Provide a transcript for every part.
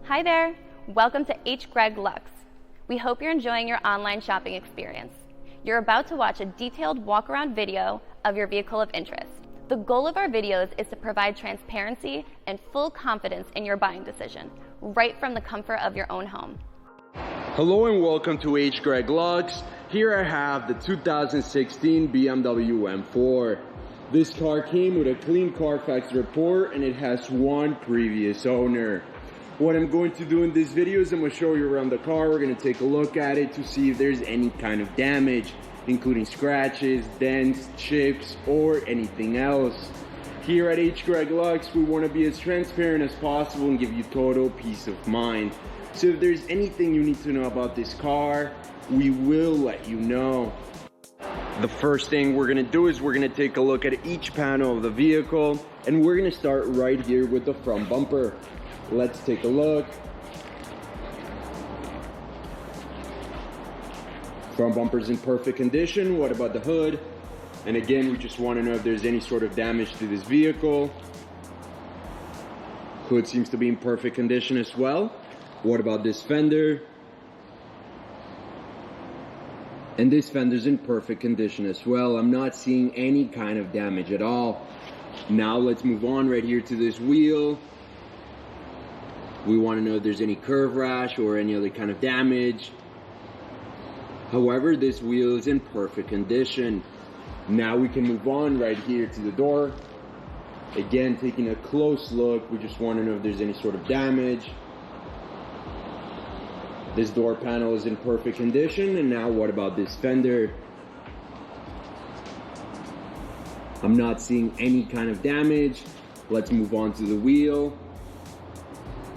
Hi there, welcome to H. Greg Lux. We hope you're enjoying your online shopping experience. You're about to watch a detailed walk-around video of your vehicle of interest. The goal of our videos is to provide transparency and full confidence in your buying decision, right from the comfort of your own home. Hello and welcome to H. Greg Lux. Here I have the 2016 BMW M4. This car came with a clean Carfax report and it has one previous owner. What I'm going to do in this video is I'm going to show you around the car. We're going to take a look at it to see if there's any kind of damage, including scratches, dents, chips, or anything else. Here at H. Greg Lux, we want to be as transparent as possible and give you total peace of mind. So if there's anything you need to know about this car, we will let you know. The first thing we're going to do is we're going to take a look at each panel of the vehicle, and we're going to start right here with the front bumper. Let's take a look. Front bumper's in perfect condition. What about the hood? And again, we just want to know if there's any sort of damage to this vehicle. Hood seems to be in perfect condition as well. What about this fender? And this fender's in perfect condition as well. I'm not seeing any kind of damage at all. Now let's move on right here to this wheel. We want to know if there's any curve rash or any other kind of damage. However, this wheel is in perfect condition. Now we can move on right here to the door. Again, taking a close look, we just want to know if there's any sort of damage. This door panel is in perfect condition. And now what about this fender? I'm not seeing any kind of damage. Let's move on to the wheel.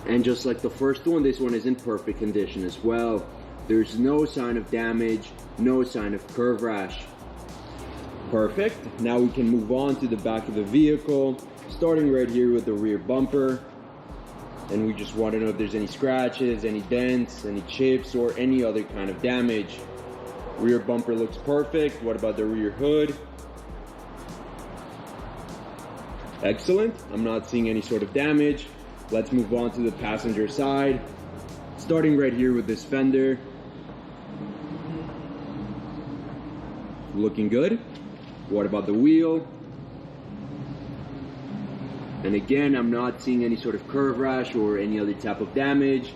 And just like the first one, this one is in perfect condition as well. There's no sign of damage, no sign of curve rash. Perfect. Now we can move on to the back of the vehicle, starting right here with the rear bumper. And we just want to know if there's any scratches, any dents, any chips, or any other kind of damage. Rear bumper looks perfect. What about the rear hood? Excellent. I'm not seeing any sort of damage. Let's move on to the passenger side, starting right here with this fender. Looking good. What about the wheel? And again, I'm not seeing any sort of curve rash or any other type of damage.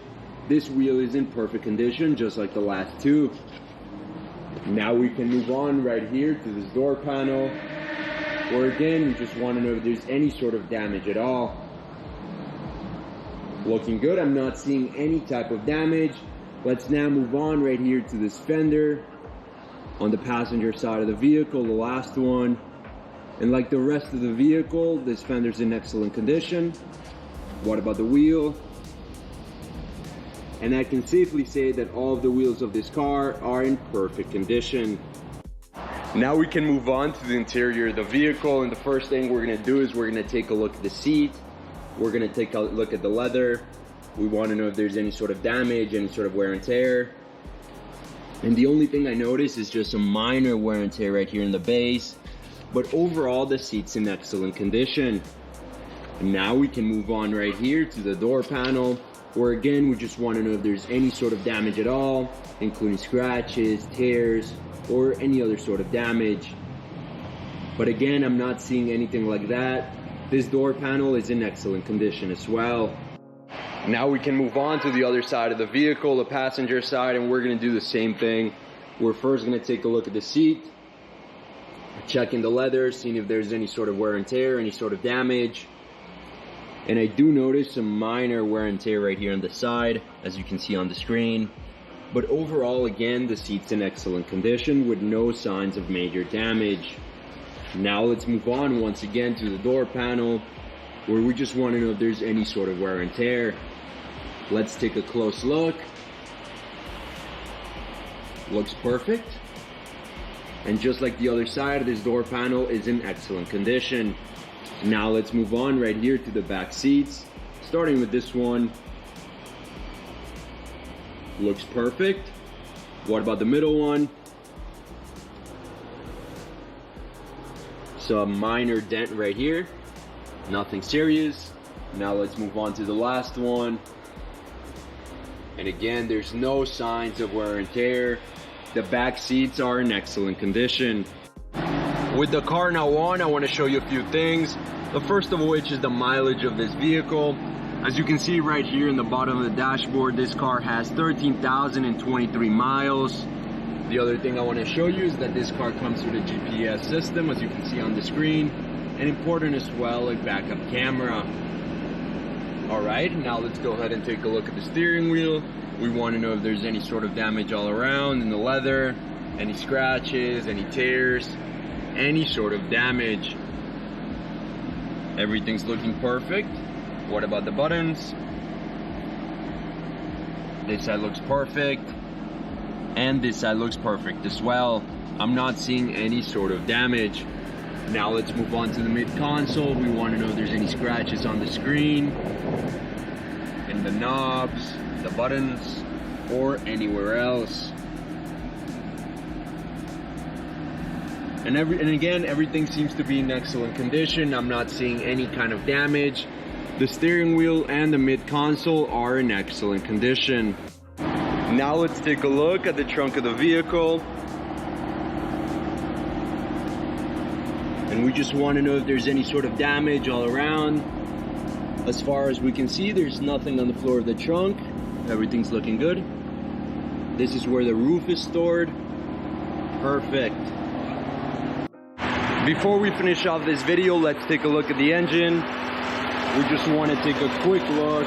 This wheel is in perfect condition, just like the last two. Now we can move on right here to this door panel, where again, we just want to know if there's any sort of damage at all. Looking good. I'm not seeing any type of damage. Let's now move on right here to this fender on the passenger side of the vehicle, the last one. And like the rest of the vehicle, this fender's in excellent condition. What about the wheel? And I can safely say that all of the wheels of this car are in perfect condition. Now we can move on to the interior of the vehicle, and the first thing we're going to do is we're going to take a look at the seat. We're going to take a look at the leather. We want to know if there's any sort of damage, any sort of wear and tear. And the only thing I notice is just a minor wear and tear right here in the base. But overall, the seat's in excellent condition. And now we can move on right here to the door panel, where again, we just want to know if there's any sort of damage at all, including scratches, tears, or any other sort of damage. But again, I'm not seeing anything like that. This door panel is in excellent condition as well. Now we can move on to the other side of the vehicle, the passenger side, and we're going to do the same thing. We're first going to take a look at the seat, checking the leather, seeing if there's any sort of wear and tear, any sort of damage. And I do notice some minor wear and tear right here on the side, as you can see on the screen. But overall, again, the seat's in excellent condition with no signs of major damage. Now let's move on once again to the door panel, where we just want to know if there's any sort of wear and tear. Let's take a close look. Looks perfect. And just like the other side, this door panel is in excellent condition. Now let's move on right here to the back seats, starting with this one. Looks perfect. What about the middle one? So a minor dent right here, nothing serious. Now let's move on to the last one. And again, there's no signs of wear and tear. The back seats are in excellent condition. With the car now on, I want to show you a few things. The first of which is the mileage of this vehicle. As you can see right here in the bottom of the dashboard, this car has 13,023 miles. The other thing I want to show you is that this car comes with a GPS system, as you can see on the screen, and important as well, a backup camera. Alright, now let's go ahead and take a look at the steering wheel. We want to know if there's any sort of damage all around in the leather, any scratches, any tears, any sort of damage. Everything's looking perfect. What about the buttons? This side looks perfect. And this side looks perfect as well. I'm not seeing any sort of damage. Now let's move on to the mid console. We want to know if there's any scratches on the screen, in the knobs, the buttons, or anywhere else. And again, everything seems to be in excellent condition. I'm not seeing any kind of damage. The steering wheel and the mid console are in excellent condition. Now let's take a look at the trunk of the vehicle. And we just want to know if there's any sort of damage all around. As far as we can see, there's nothing on the floor of the trunk. Everything's looking good. This is where the roof is stored. Perfect. Before we finish off this video, let's take a look at the engine. We just want to take a quick look.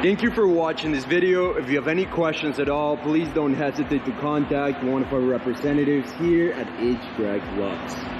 Thank you for watching this video. If you have any questions at all, please don't hesitate to contact one of our representatives here at H. Greg Lux.